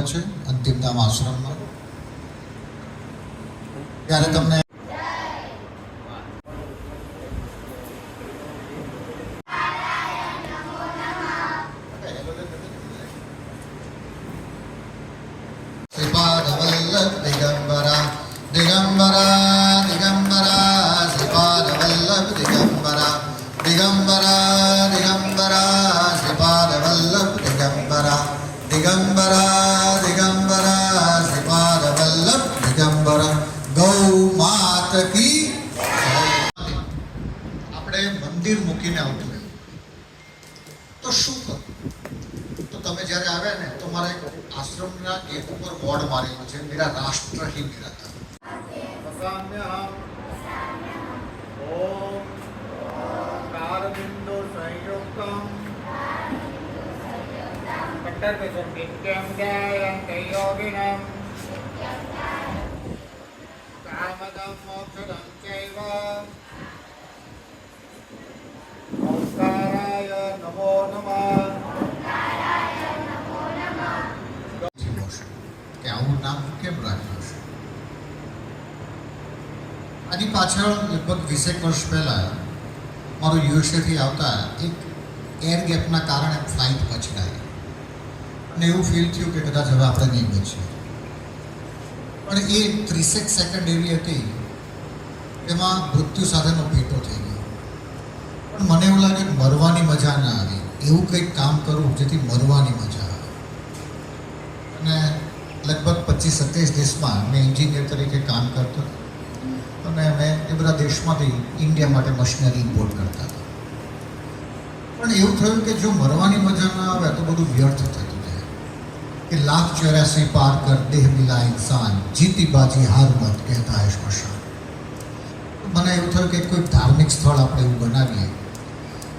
આવ્યા છે અંતિમધામ આશ્રમમાં, ત્યારે તમને શ્રીપાદ વલ્લભ દિગંબરા દિગંબરા દિગંબરા શ્રીપાદ વલ્લભ દિગંબરા દિગંબરા દિગંબરા શ્રીપાદ વલ્લભ દિગંબરા દિગંબરા દિગંબરા શ્રીપાદ વલ્લભ દિગંબરા. ગૌ માત કી. આપણે મંદિર મૂકીને આવતું તો શું કરું? તો તમે જ્યારે આવ્યા ને તો મારા એક આશ્રમના ગેટ ઉપર બોર્ડ મારેલું છે, મેરા રાષ્ટ્ર હી મેરા ધર્મ. નમો નમઃ. કે આવું નામ કેમ રાખ્યું છે? આની પાછળ લગભગ 20 વર્ષ પહેલા મારું યુએસએથી આવતા એક એર ગેપના કારણે ફ્લાઇટ પછડાઈ અને એવું ફીલ થયું કે કદાચ હવે આપણે નહીં બચીએ. પણ એ 30 સેકન્ડ એવી હતી એમાં મૃત્યુ સાથેનો ભેટો થઈ ગયો. પણ મને એવું લાગે કે મરવાની મજા ના આવી, એવું કંઈક કામ કરું જેથી મરવાની મજા આવે. અને લગભગ 25-27 દેશમાં મેં એન્જિનિયર તરીકે કામ કરતો હતો અને મેં એ બધા દેશમાંથી ઇન્ડિયા માટે મશીનરી ઇમ્પોર્ટ કરતા હતા. પણ એવું થયું કે જો મરવાની મજા ના આવે તો બધું વ્યર્થ થતું જાય. કે 1,84,000 પાર કર દેહ મિલા ઇન્સાન, જીતી બાજી હાર મત કહેતા હૈ સ્મશાન. મને એવું થયું કે કોઈ ધાર્મિક સ્થળ આપણે એવું બનાવીએ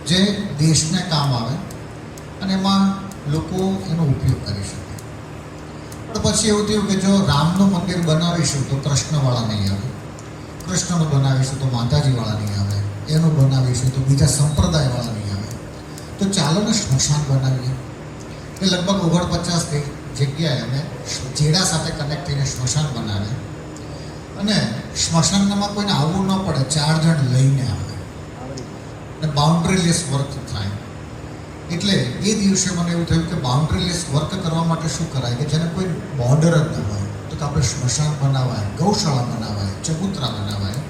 જે દેશને કામ આવે અને એમાં લોકો એનો ઉપયોગ કરી શકે. પણ પછી એવું થયું કે જો રામનું મંદિર બનાવીશું તો કૃષ્ણવાળા નહીં આવે, કૃષ્ણનું બનાવીશું તો માતાજીવાળા નહીં આવે, એનું બનાવીશું તો બીજા સંપ્રદાયવાળા નહીં આવે, તો ચાલો ને સ્મશાન બનાવીએ. એ લગભગ 49 જગ્યાએ અમે જેડા સાથે કનેક્ટ થઈને સ્મશાન બનાવે અને સ્મશાનમાં કોઈને આવવું ન પડે, 4 જણ લઈને આવે અને બાઉન્ડ્રીલેસ વર્ક થાય. એટલે એ દિવસે મને એવું થયું કે બાઉન્ડ્રીલેસ વર્ક કરવા માટે શું કરાય કે જેને કોઈ બોર્ડર જ ન હોય, તો આપણે સ્મશાન બનાવાય, ગૌશાળા બનાવાય, ચબૂતરા બનાવાય.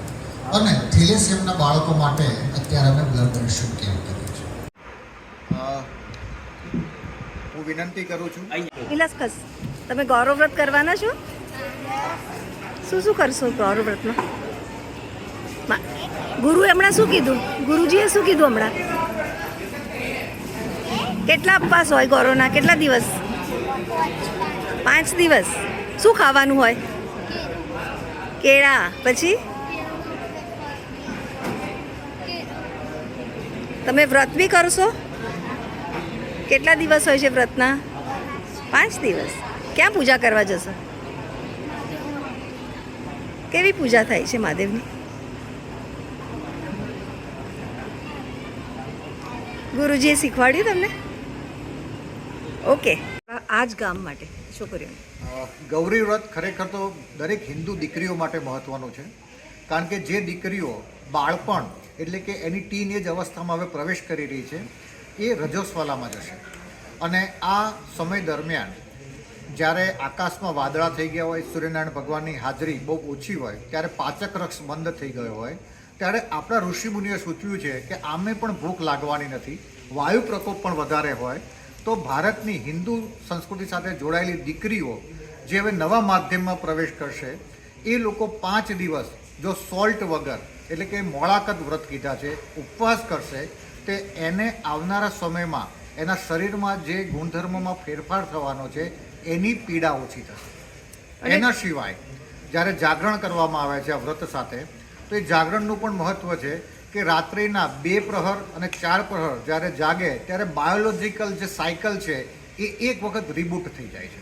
અને થેલેસેમિયાના બાળકો માટે અત્યારે અમે બ્લડ ડોનેશન કેમ્પ કરીએ છીએ. હું વિનંતી કરું છું. ઇલાસ્કસ, તમે ગૌરવ વ્રત કરવાના છો? શું કરશો ગૌરવ વ્રતમાં? ગુરુએ હમણાં શું કીધું? ગુરુજીએ શું કીધું હમણાં? કેટલા ઉપવાસ હોય ગૌરવના? કેટલા દિવસ? 5 દિવસ. શું ખાવાનું હોય? કેળા. પછી તમે વ્રત બી કરશો? કેટલા દિવસ હોય છે વ્રતના? 5 દિવસ. ક્યાં પૂજા કરવા જશો? કેવી પૂજા થાય છે મહાદેવની? ગુરુજીએ શીખવાડ્યું તમને? ઓકે. આ જ ગામ માટે છોકરીઓને ગૌરી વ્રત ખરેખર તો દરેક હિન્દુ દીકરીઓ માટે મહત્ત્વનું છે, કારણ કે જે દીકરીઓ બાળપણ એટલે કે એની ટીન એજ અવસ્થામાં હવે પ્રવેશ કરી રહી છે એ રજોસ્વાલામાં જશે. અને આ સમય દરમિયાન જ્યારે આકાશમાં વાદળા થઈ ગયા હોય, સૂર્યનારાયણ ભગવાનની હાજરી બહુ ઓછી હોય, ત્યારે પાચક રક્ષ બંધ થઈ ગયો હોય, ત્યારે આપણા ઋષિમુનિએ સૂચવ્યું છે કે આમે પણ ભૂખ લાગવાની નથી, વાયુ પ્રકોપ પણ વધારે હોય, તો ભારતની હિન્દુ સંસ્કૃતિ સાથે જોડાયેલી દીકરીઓ જે હવે નવા માધ્યમમાં પ્રવેશ કરશે એ લોકો 5 દિવસ જો સોલ્ટ વગર એટલે કે મોળાકત વ્રત કીધા છે, ઉપવાસ કરશે, તે એને આવનારા સમયમાં એના શરીરમાં જે ગુણધર્મોમાં ફેરફાર થવાનો છે એની પીડા ઓછી થશે. એના સિવાય જ્યારે જાગરણ કરવામાં આવે છે આ વ્રત સાથે, તો એ જાગરણનું પણ મહત્ત્વ છે કે રાત્રિના 2 પ્રહર અને 4 પ્રહર જ્યારે જાગે ત્યારે બાયોલોજિકલ જે સાયકલ છે એ એક વખત રિબૂટ થઈ જાય છે.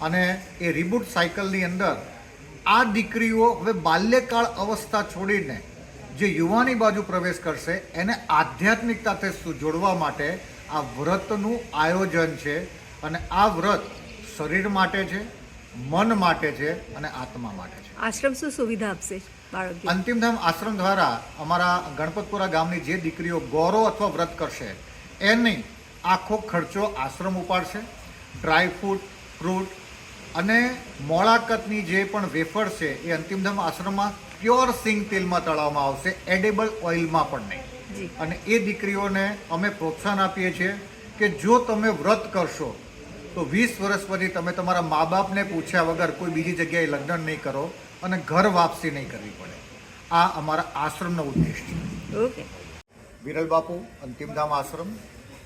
અને એ રિબૂટ સાયકલની અંદર આ દીકરીઓ હવે બાલ્યકાળ અવસ્થા છોડીને જે યુવાની બાજુ પ્રવેશ કરશે એને આધ્યાત્મિકતાથી જોડવા માટે આ વ્રતનું આયોજન છે. અને આ વ્રત શરીર માટે છે, મન માટે છે અને આત્મા માટે છે. આશ્રમ શું સુવિધા આપશે બાળકો? અંતિમધામ આશ્રમ દ્વારા અમારા ગણપતપુરા ગામની જે દીકરીઓ ગૌરવ અથવા વ્રત કરશે એને આખો ખર્ચો આશ્રમ ઉપાડશે. ડ્રાયફ્રૂટ અને મોળાકતની જે પણ વેફર છે એ અંતિમધામ આશ્રમમાં પ્યોર સિંગ તેલમાં તળવામાં આવશે, એડેબલ ઓઇલમાં પણ નહીં. જી. અને એ દીકરીઓને અમે પ્રોત્સાહન આપીએ છીએ કે જો તમે વ્રત કરશો તો 20 વર્ષ પછી તમે તમારા મા બાપને પૂછ્યા વગર કોઈ બીજી જગ્યાએ લગ્ન નહીં કરો અને ઘર વાપસી નહીં કરવી પડે. આ અમારા આશ્રમનો ઉદ્દેશ છે. ઓકે. વિરલ બાપુ અંતિમધામ આશ્રમ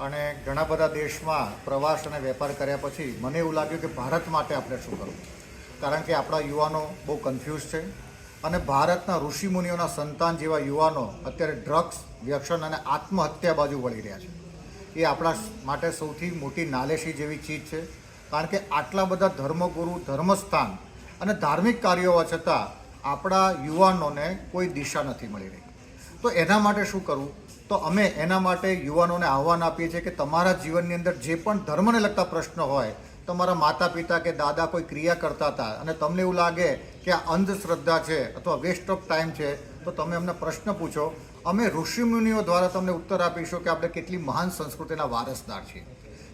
અને ઘણા બધા દેશમાં પ્રવાસ અને વેપાર કર્યા પછી મને એવું લાગ્યું કે ભારત માટે આપણે શું કરવું, કારણ કે આપણા યુવાનો બહુ કન્ફ્યુઝ છે અને ભારતના ઋષિમુનિઓના સંતાન જેવા યુવાનો અત્યારે ડ્રગ્સ, વ્યસન અને આત્મહત્યા બાજુ વળી રહ્યા છે. એ આપણા માટે સૌથી મોટી નાલેશી જેવી ચીજ છે, કારણ કે આટલા બધા ધર્મગુરુ, ધર્મસ્થાન અને ધાર્મિક કાર્યો છતાં આપણા યુવાનોને કોઈ દિશા નથી મળી રહી. તો એના માટે શું કરવું? તો અમે એના માટે યુવાનોને આહ્વાન આપીએ છીએ કે તમારા જીવનની અંદર જે પણ ધર્મને લગતા પ્રશ્નો હોય, તમારા માતા પિતા કે દાદા કોઈ ક્રિયા કરતા હતા અને તમને એવું લાગે કે આ અંધશ્રદ્ધા છે અથવા વેસ્ટ ઓફ ટાઈમ છે, તો તમે અમને પ્રશ્ન પૂછો. અમે ઋષિમુનિઓ દ્વારા તમને ઉત્તર આપીશું કે આપણે કેટલી મહાન સંસ્કૃતિના વારસદાર છીએ.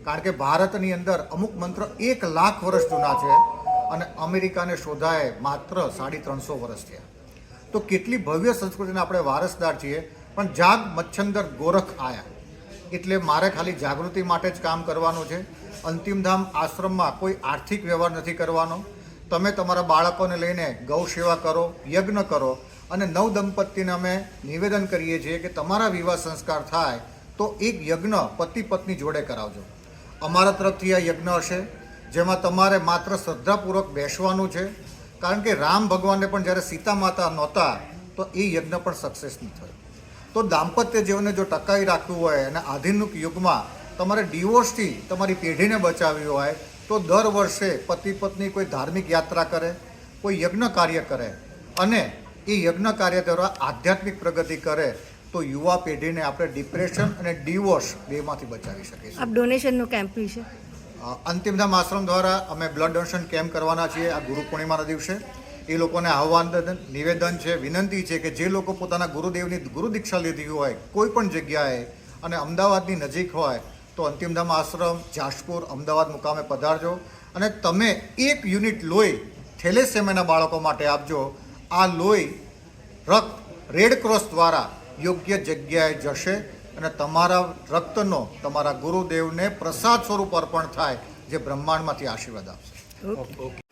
કારણ કે ભારતની અંદર અમુક મંત્ર 1 લાખ વર્ષ જૂના છે અને અમેરિકાને શોધાએ માત્ર 350 વર્ષ થયા. તો કેટલી ભવ્ય સંસ્કૃતિના આપણે વારસદાર છીએ. પણ જાગ મચ્છંદર ગોરખ આયા, એટલે મારે ખાલી જાગૃતિ માટે જ કામ કરવાનું છે. અંતિમધામ આશ્રમમાં કોઈ આર્થિક વ્યવહાર નથી કરવાનો. તમે તમારા બાળકોને લઈને ગૌ સેવા કરો, યજ્ઞ કરો અને નવ દંપતીને અમે નિવેદન કરીએ છીએ કે તમારા વિવાહ સંસ્કાર થાય તો એક યજ્ઞ પતિ પત્ની જોડે કરાવજો. અમારા તરફથી આ યજ્ઞ હશે જેમાં તમારે માત્ર શ્રદ્ધાપૂર્વક બેસવાનું છે, કારણ કે રામ ભગવાનને પણ જ્યારે સીતા માતા નહોતા તો એ યજ્ઞ પણ સક્સેસ નહીં થયો. તો દાંપત્ય જીવનને જો ટકાવી રાખવું હોય અને આધુનિક યુગમાં તમારે ડિવોર્સથી તમારી પેઢીને બચાવવી હોય તો દર વર્ષે પતિ પત્ની કોઈ ધાર્મિક યાત્રા કરે, કોઈ યજ્ઞ કાર્ય કરે અને એ યજ્ઞ કાર્ય દ્વારા આધ્યાત્મિક પ્રગતિ કરે તો યુવા પેઢીને આપણે ડિપ્રેશન અને ડિવોર્સ બેમાંથી બચાવી શકીશું. આપ ડોનેશનનો કેમ્પ વિશે? અંતિમધામ આશ્રમ દ્વારા અમે બ્લડ ડોનેશન કેમ્પ કરવાના છીએ આ ગુરુ પૂર્ણિમાના દિવસે. એ લોકોને આહ્વાન, નિવેદન છે, વિનંતી છે કે જે લોકો પોતાના ગુરુદેવની ગુરુ દીક્ષા લીધી હોય કોઈ પણ જગ્યાએ અને અમદાવાદની નજીક હોય તો અંતિમધામ આશ્રમ, જાસપુર, અમદાવાદ મુકામે પધારજો અને તમે 1 યુનિટ લોહી થેલેસેમિયાના બાળકો માટે આપજો. આ લોહી રક્ત રેડક્રોસ દ્વારા યોગ્ય જગ્યાએ જશે અને તમારા રક્તનો તમારા ગુરુદેવને પ્રસાદ સ્વરૂપ અર્પણ થાય જે બ્રહ્માંડમાંથી આશીર્વાદ આપશે. ઓકે.